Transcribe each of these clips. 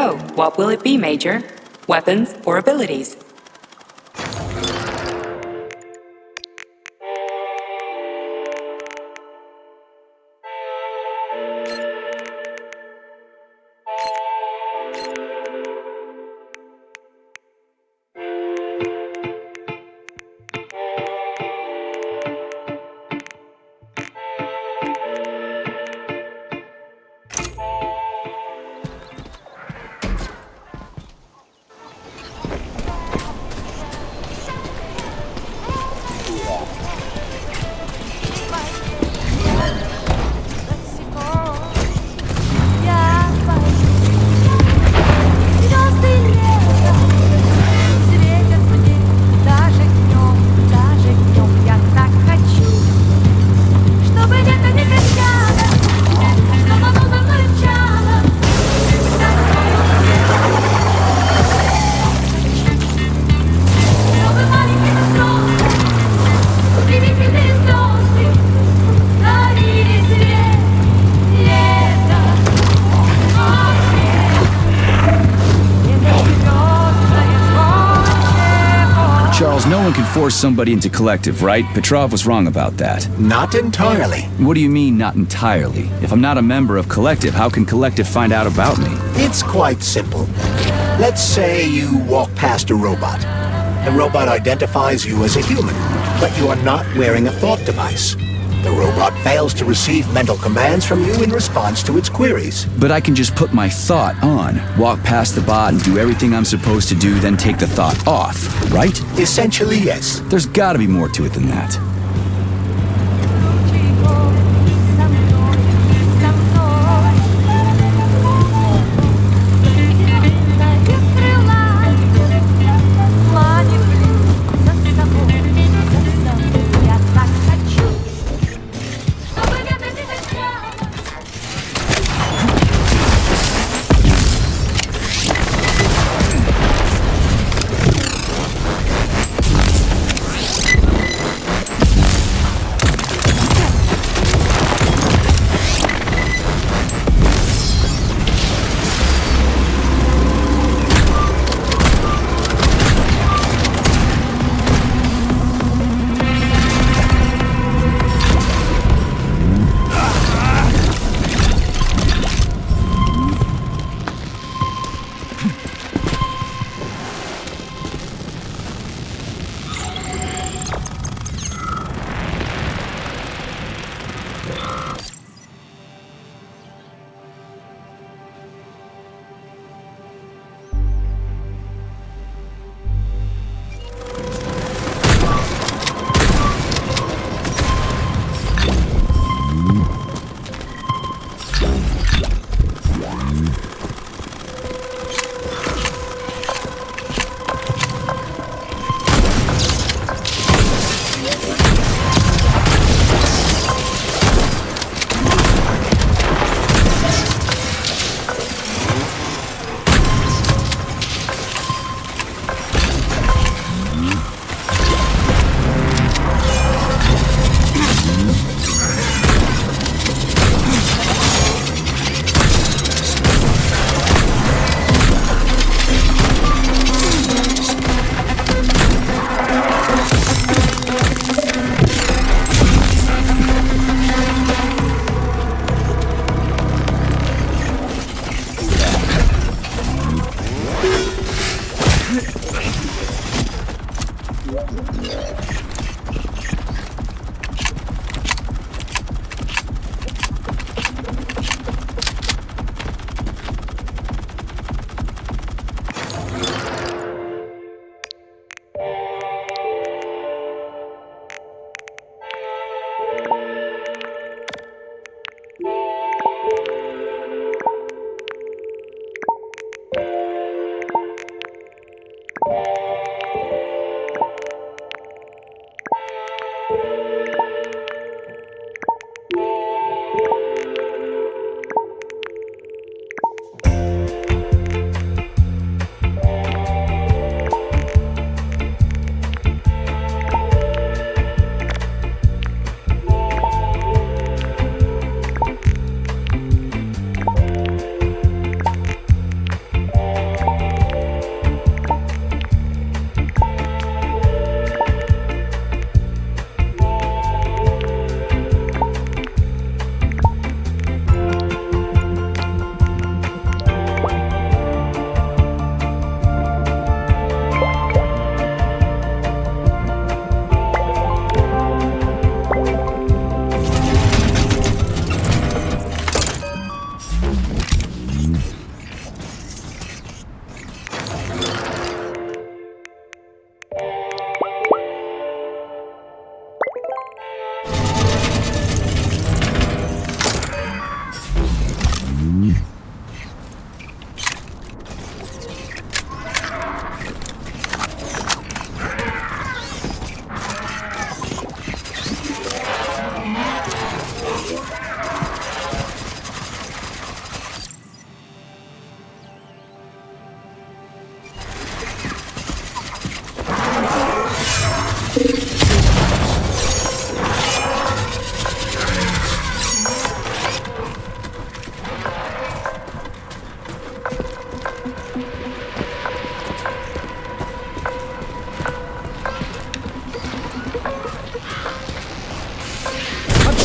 So, what will it be, Major? Weapons or abilities? Charles, no one can force somebody into collective, right? Petrov was wrong about that. Not entirely. What do you mean, not entirely? If I'm not a member of collective, how can collective find out about me? It's quite simple. Let's say you walk past a robot. The robot identifies you as a human, but you are not wearing a thought device. The robot fails to receive mental commands from you in response to its queries. But I can just put my thought on, walk past the bot and do everything I'm supposed to do, then take the thought off, right? Essentially, yes. There's gotta be more to it than that.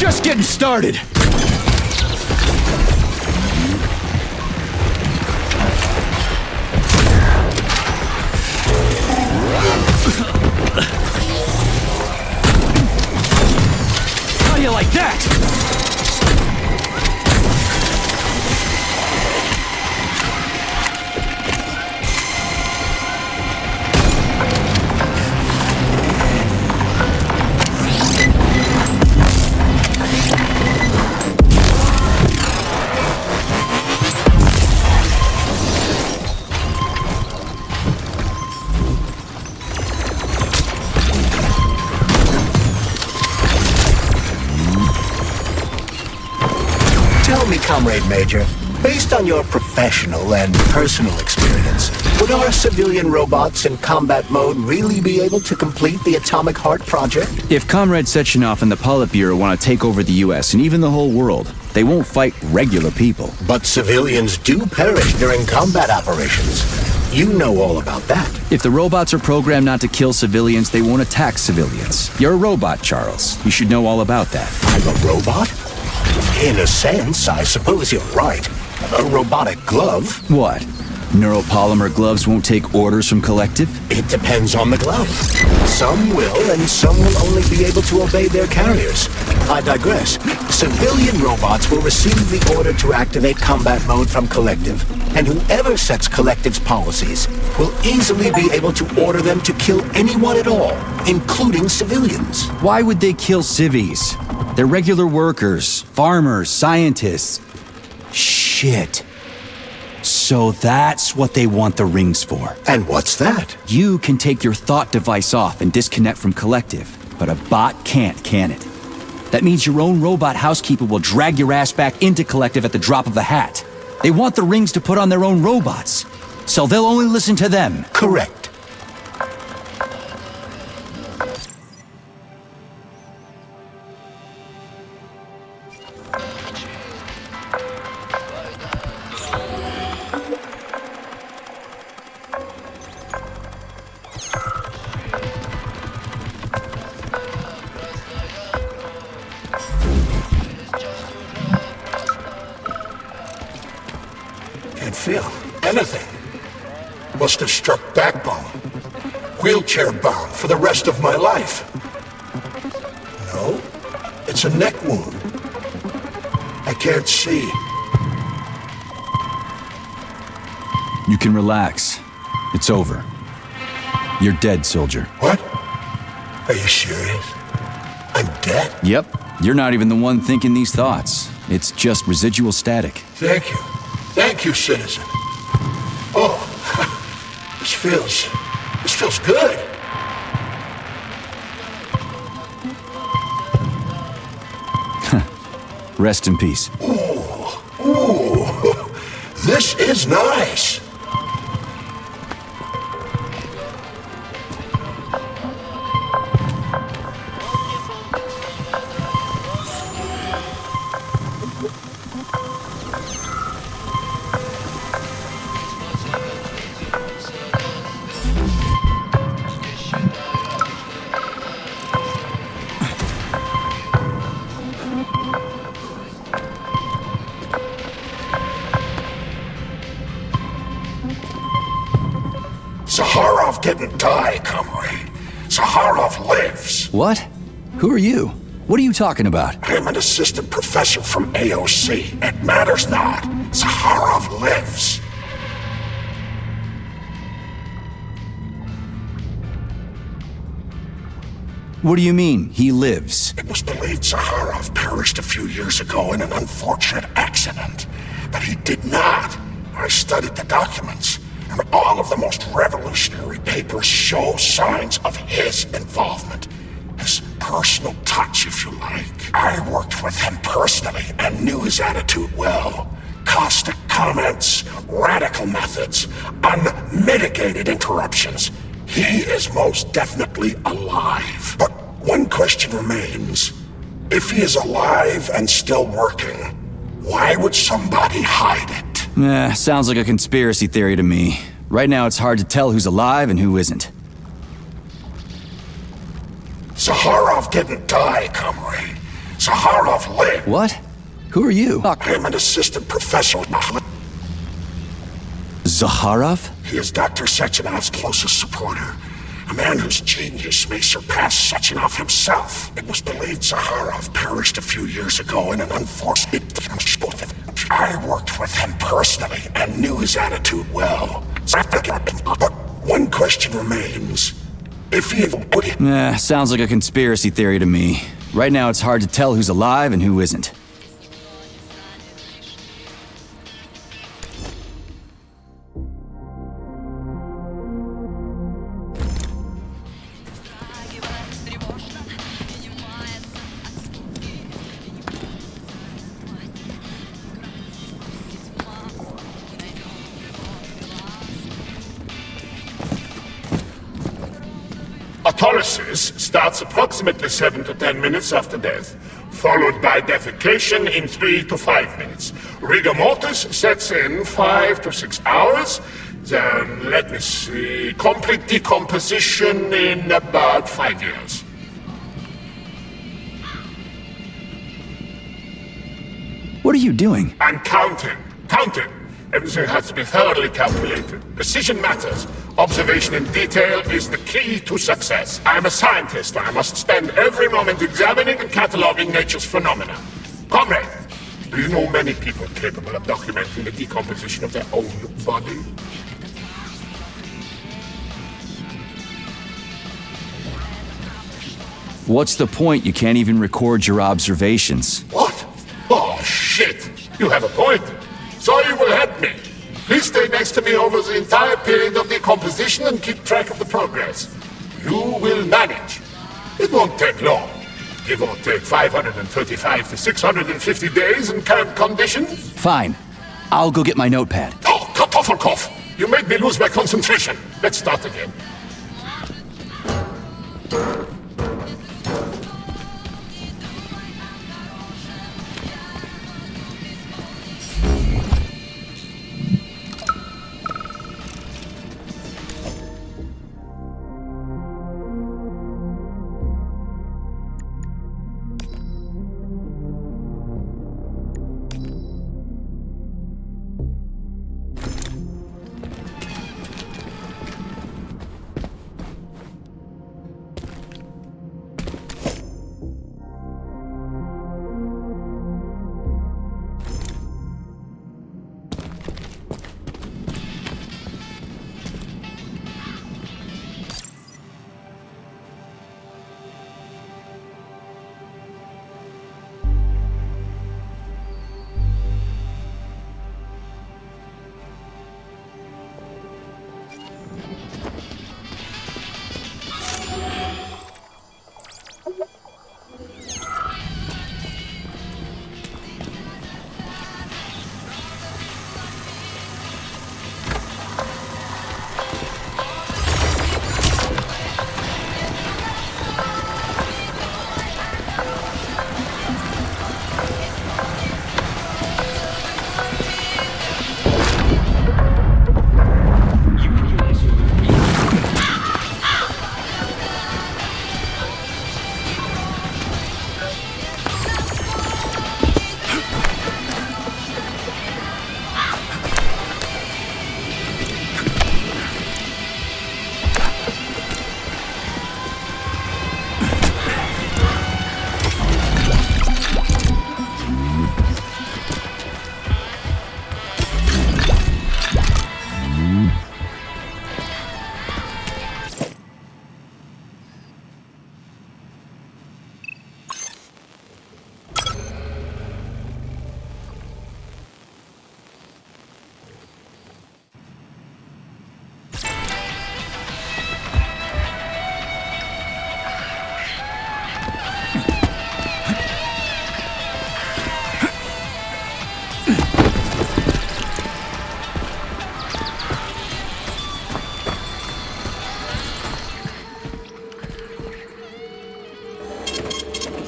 just getting started. How do you like that? Tell me, Comrade Major, based on your professional and personal experience, would our civilian robots in combat mode really be able to complete the Atomic Heart project? If Comrade Sechenov and the Politburo want to take over the US and even the whole world, they won't fight regular people. But civilians do perish during combat operations. You know all about that. If the robots are programmed not to kill civilians, they won't attack civilians. You're a robot, Charles. You should know all about that. I'm a robot? In a sense, I suppose you're right. A robotic glove? What? Neuropolymer gloves won't take orders from Collective? It depends on the glove. Some will, and some will only be able to obey their carriers. I digress. Civilian robots will receive the order to activate combat mode from Collective, and whoever sets Collective's policies will easily be able to order them to kill anyone at all, including civilians. Why would they kill civvies? They're regular workers, farmers, scientists. Shit. So that's what they want the rings for. And what's that? You can take your thought device off and disconnect from Collective, but a bot can't, can it? That means your own robot housekeeper will drag your ass back into Collective at the drop of a hat. They want the rings to put on their own robots, so they'll only listen to them. Correct. Can't feel anything. Must have struck backbone. Wheelchair bound for the rest of my life. No, it's a neck wound. I can't see. You can relax. It's over. You're dead, soldier. What? Are you serious? I'm dead? Yep. You're not even the one thinking these thoughts. It's just residual static. Thank you. Thank you, citizen. Oh, this feels good. Rest in peace. Ooh, this is nice. Zaharov didn't die, comrade. Zaharov lives. What? Who are you? What are you talking about? I'm an assistant professor from AOC. It matters not. Zaharov lives. What do you mean, he lives? It was believed Zaharov perished a few years ago in an unfortunate accident. But he did not. I studied the documents, and all of the most revolutionary papers show signs of his involvement. His personal touch, if you like. I worked with him personally and knew his attitude well. Caustic comments, radical methods, unmitigated interruptions. He is most definitely alive. But one question remains. If he is alive and still working, why would somebody hide it? Sounds like a conspiracy theory to me. Right now it's hard to tell who's alive and who isn't. Zaharov didn't die, comrade. Zaharov lived. What? Who are you? I'm an assistant professor. Zaharov? He is Dr. Sechenov's closest supporter. A man whose genius may surpass Sechenov himself. It was believed Zaharov perished a few years ago in an unfortunate... I worked with him personally and knew his attitude well. But one question remains. If he... Sounds like a conspiracy theory to me. Right now it's hard to tell who's alive and who isn't. Autolysis starts approximately 7 to 10 minutes after death, followed by defecation in 3 to 5 minutes. Rigor mortis sets in 5 to 6 hours. Then, let me see, complete decomposition in about 5 years. What are you doing? I'm counting. Counting. Everything has to be thoroughly calculated. Precision matters. Observation in detail is the key to success. I'm a scientist. I must spend every moment examining and cataloging nature's phenomena. Comrade, do you know many people capable of documenting the decomposition of their own body? What's the point? You can't even record your observations. What? Oh, shit! You have a point. So you will help me. Please stay next to me over the entire period of decomposition and keep track of the progress. You will manage. It won't take long. Give or take 535 to 650 days in current conditions. Fine. I'll go get my notepad. Oh, Kartoffelkopf! You made me lose my concentration. Let's start again.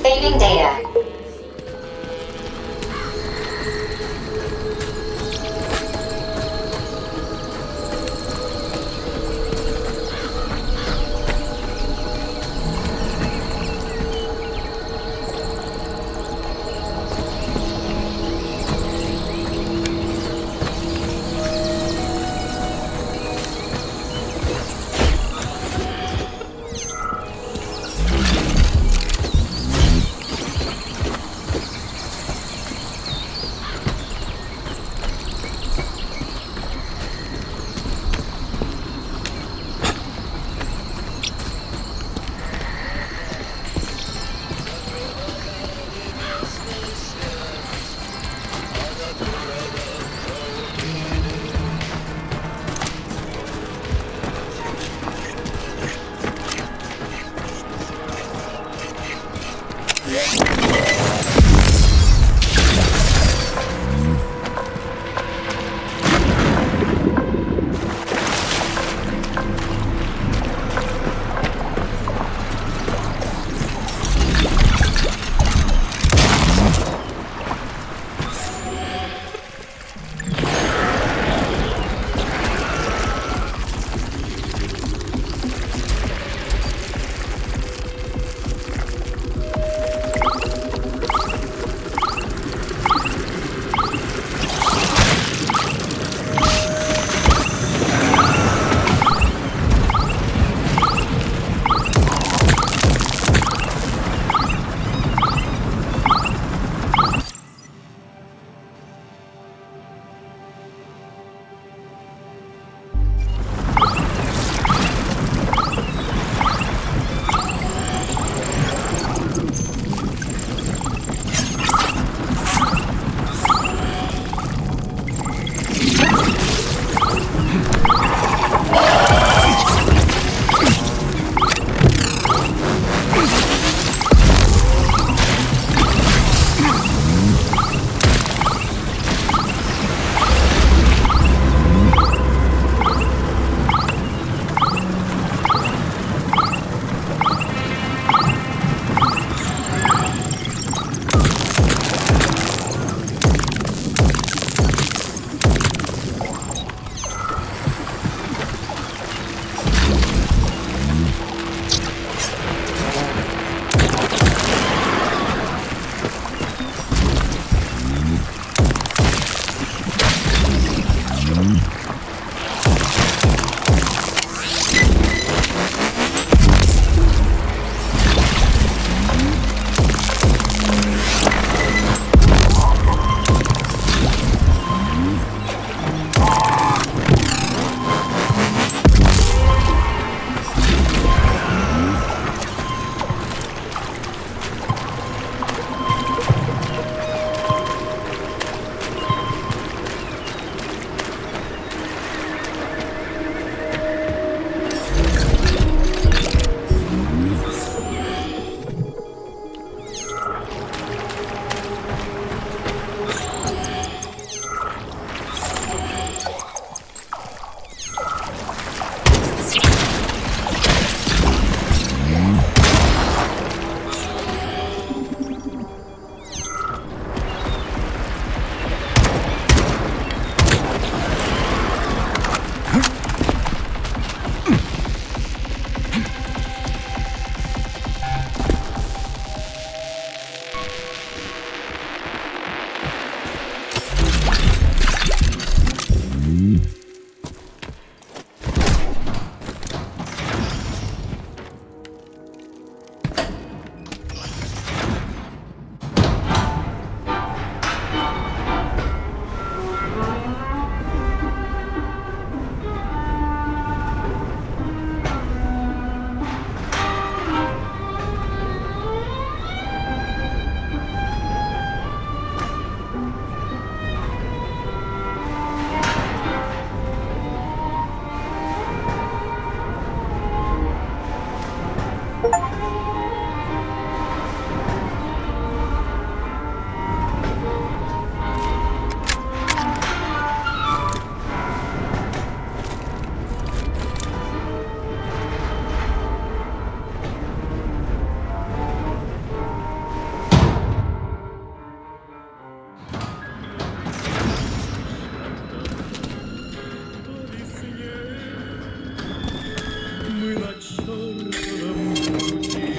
Saving data.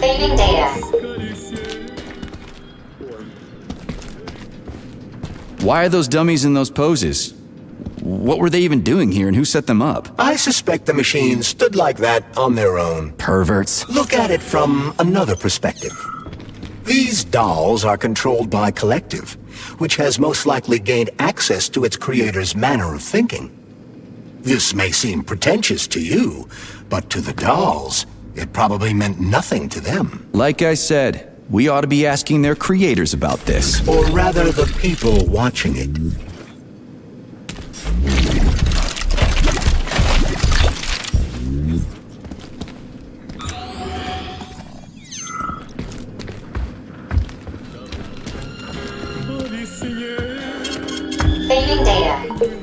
Saving data. Why are those dummies in those poses? What were they even doing here and who set them up? I suspect the machines stood like that on their own. Perverts. Look at it from another perspective. These dolls are controlled by Collective, which has most likely gained access to its creator's manner of thinking. This may seem pretentious to you, but to the dolls, it probably meant nothing to them. Like I said, we ought to be asking their creators about this. Or rather, the people watching it. Saving data.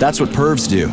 That's what pervs do.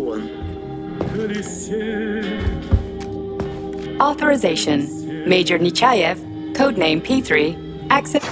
телефон. Authorization. Major Nechayev, codename P3, access.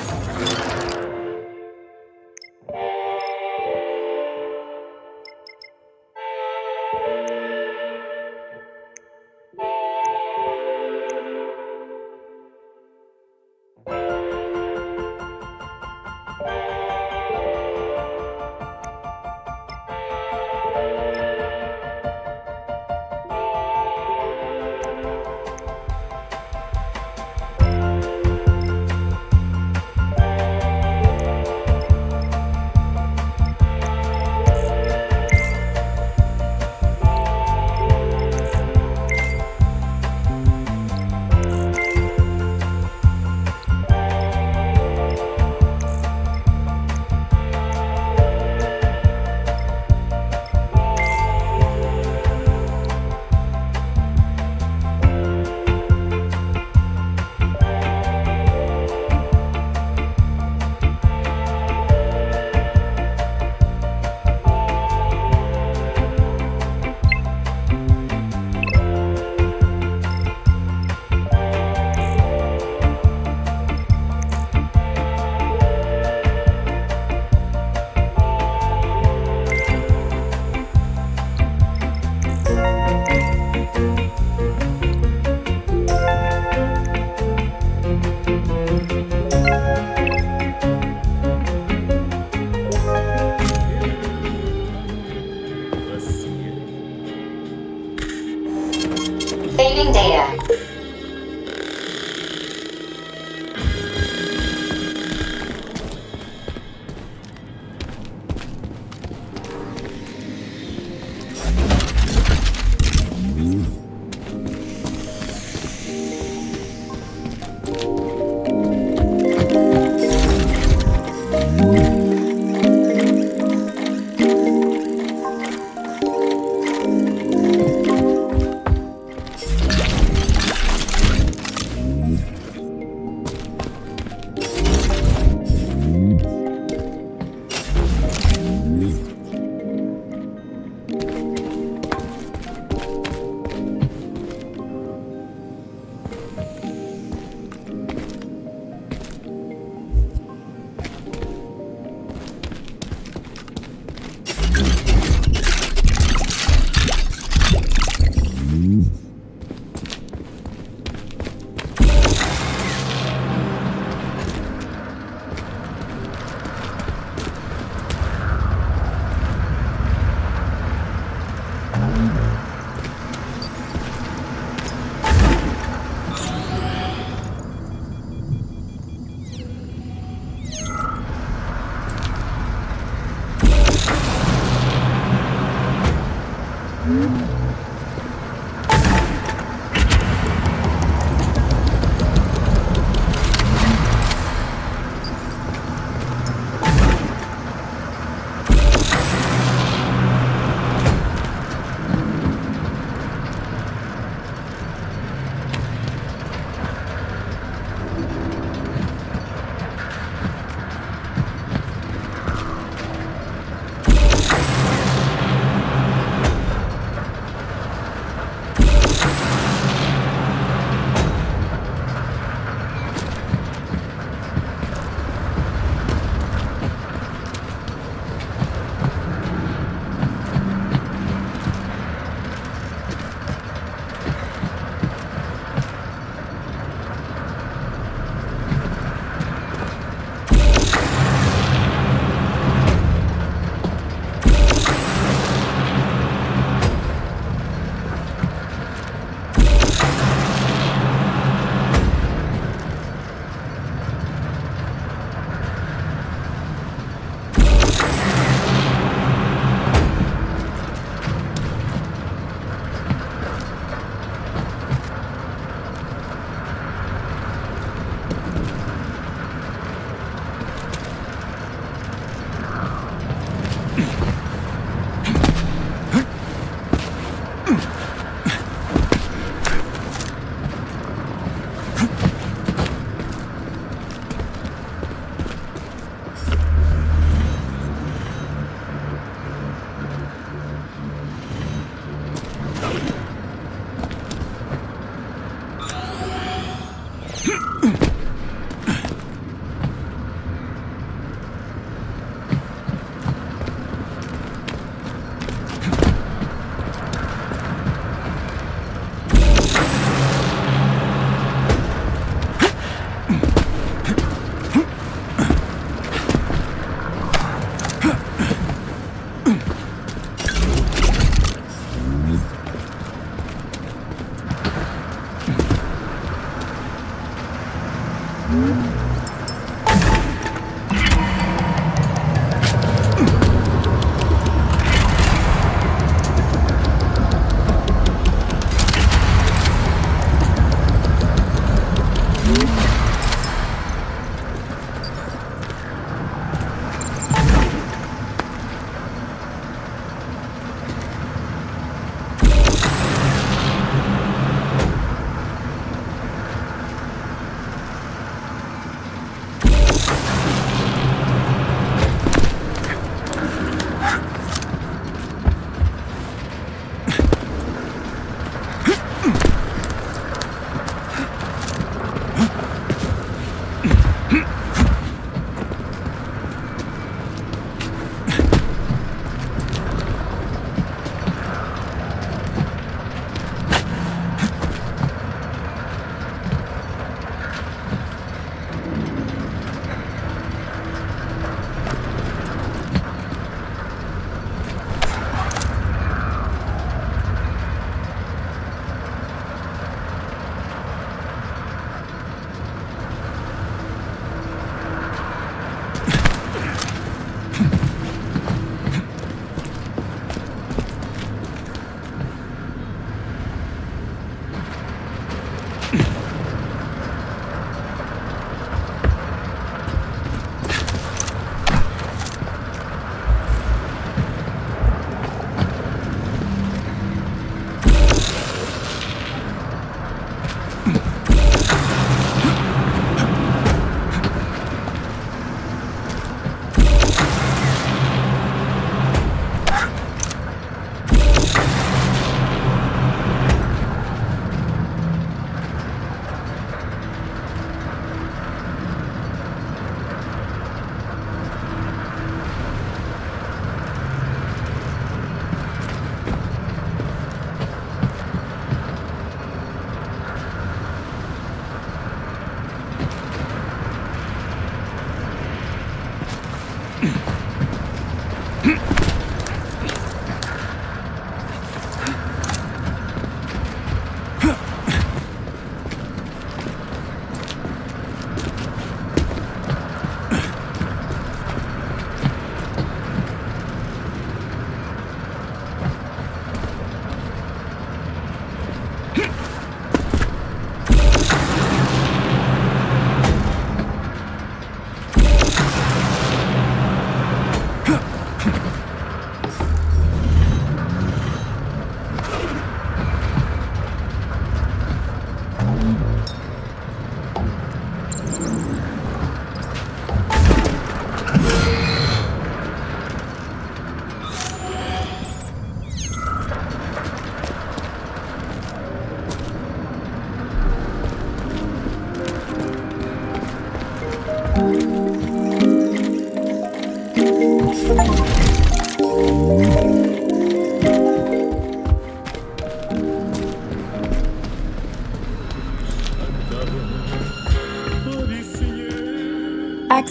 Saving data.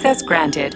Access granted.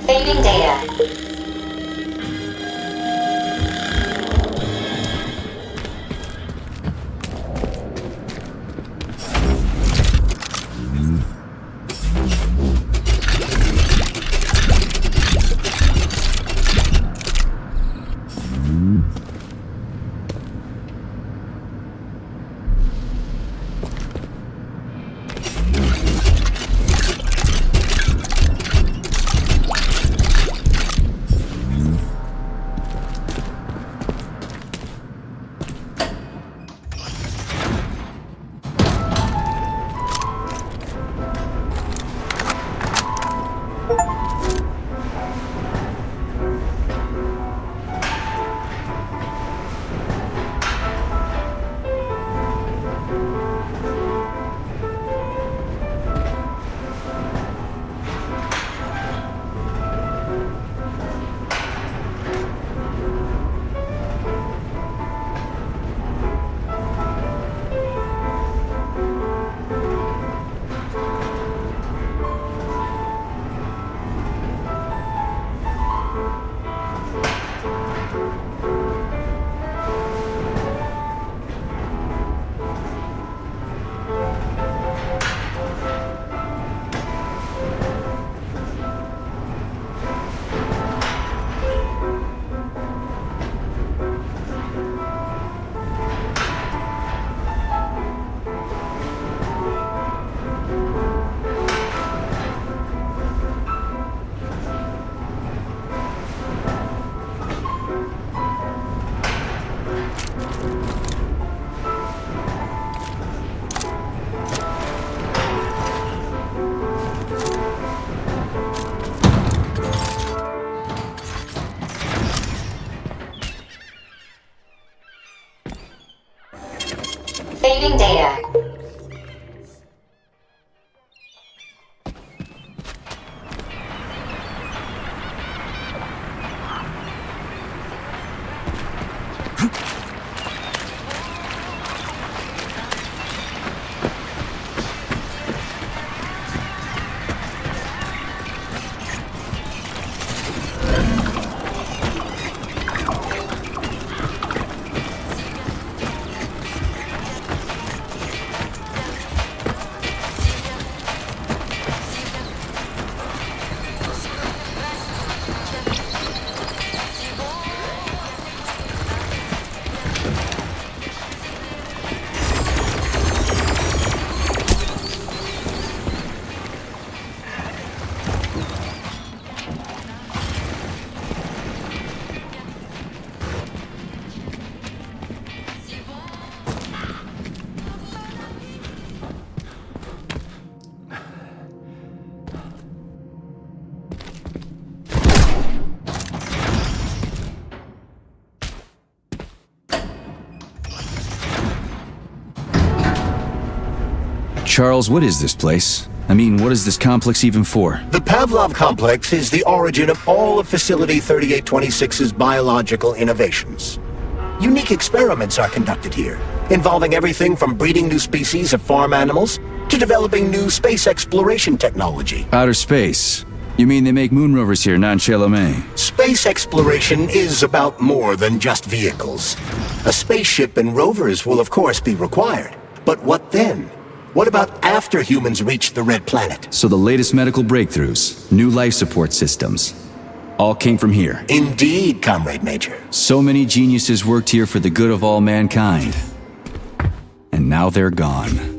Saving data. Saving data. Charles, what is this place? I mean, what is this complex even for? The Pavlov Complex is the origin of all of Facility 3826's biological innovations. Unique experiments are conducted here, involving everything from breeding new species of farm animals to developing new space exploration technology. Outer space? You mean they make moon rovers here, non-Chalamet? Space exploration is about more than just vehicles. A spaceship and rovers will of course be required. But what then? What about after humans reach the Red Planet? So the latest medical breakthroughs, new life support systems, all came from here. Indeed, Comrade Major. So many geniuses worked here for the good of all mankind. And now they're gone.